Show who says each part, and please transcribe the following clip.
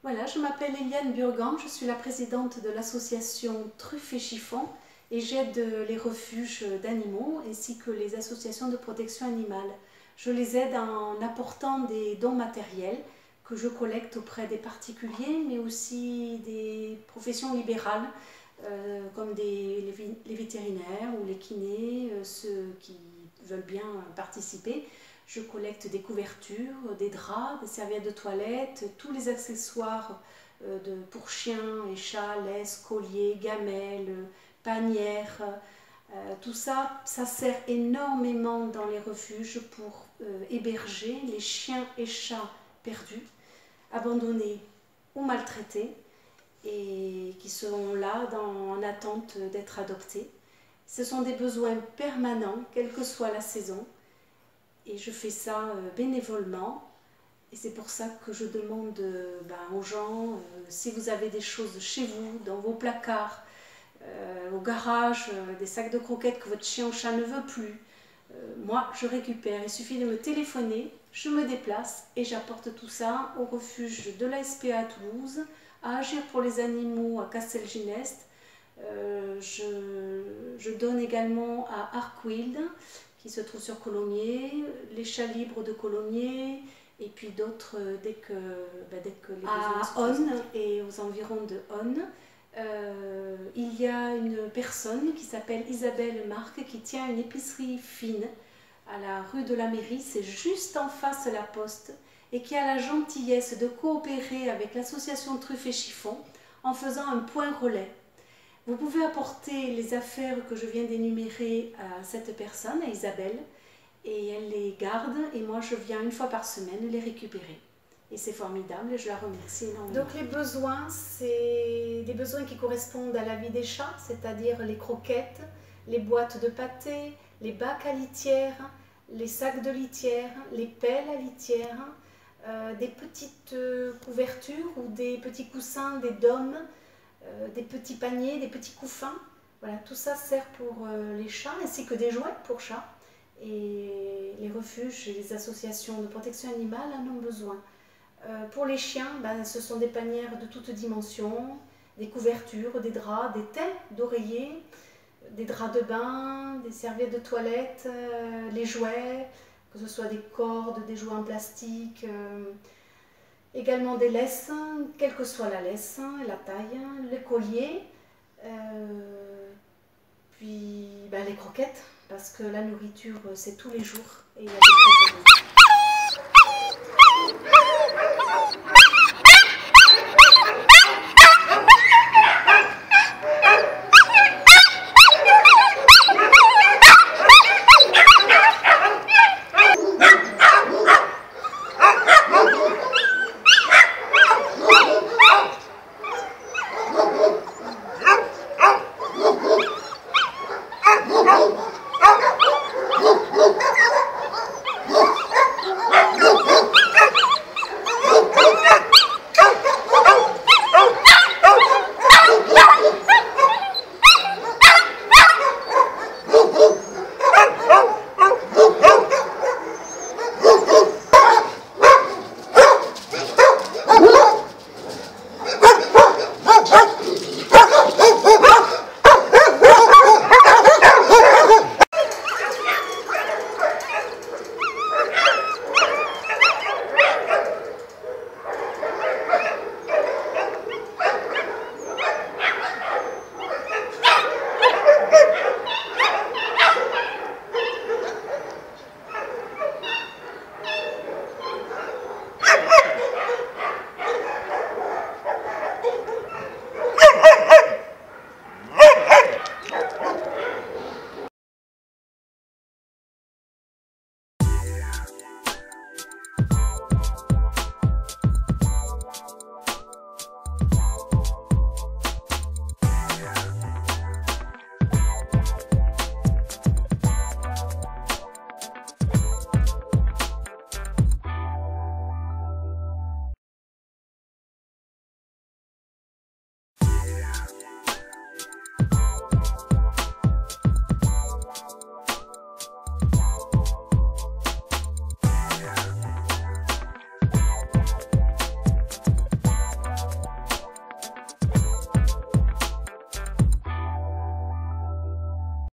Speaker 1: Voilà, je m'appelle Eliane Burgan, je suis la présidente de l'association Truffes et Chiffons et j'aide les refuges d'animaux ainsi que les associations de protection animale. Je les aide en apportant des dons matériels que je collecte auprès des particuliers mais aussi des professions libérales comme les vétérinaires ou les kinés, ceux qui veulent bien participer. Je collecte des couvertures, des draps, des serviettes de toilette, tous les accessoires pour chiens et chats, laisse, colliers, gamelles, panières. Tout ça, ça sert énormément dans les refuges pour héberger les chiens et chats perdus, abandonnés ou maltraités et qui seront là en attente d'être adoptés. Ce sont des besoins permanents, quelle que soit la saison. Et je fais ça bénévolement. Et c'est pour ça que je demande aux gens, si vous avez des choses chez vous, dans vos placards, au garage, des sacs de croquettes que votre chien ou chat ne veut plus, moi je récupère. Il suffit de me téléphoner, je me déplace et j'apporte tout ça au refuge de la SPA à Toulouse, à Agir pour les animaux à Castelginest. Je donne également à Arkwild, qui se trouve sur Colomiers, les chats libres de Colomiers, et puis d'autres dès que les besoins sont présents. À Onne et aux environs de Onne, il y a une personne qui s'appelle Isabelle Marc qui tient une épicerie fine à la rue de la Mairie, c'est juste en face de la poste, et qui a la gentillesse de coopérer avec l'association Truffes et Chiffons en faisant un point relais. Vous pouvez apporter les affaires que je viens d'énumérer à cette personne, à Isabelle, et elle les garde, et moi je viens une fois par semaine les récupérer. Et c'est formidable, et je la remercie énormément. Donc les besoins, c'est des besoins qui correspondent à la vie des chats, c'est-à-dire les croquettes, les boîtes de pâté, les bacs à litière, les sacs de litière, les pelles à litière, des petites couvertures ou des petits coussins, des dômes, des petits paniers, des petits couffins. Voilà, tout ça sert pour les chats ainsi que des jouets pour chats. Et les refuges et les associations de protection animale en ont besoin. Pour les chiens, ce sont des panières de toutes dimensions, des couvertures, des draps, des têtes d'oreiller, des draps de bain, des serviettes de toilette, les jouets, que ce soit des cordes, des jouets en plastique, également des laisses, quelle que soit la laisse, la taille, les colliers, puis les croquettes, parce que la nourriture c'est tous les jours et il y a des croquettes.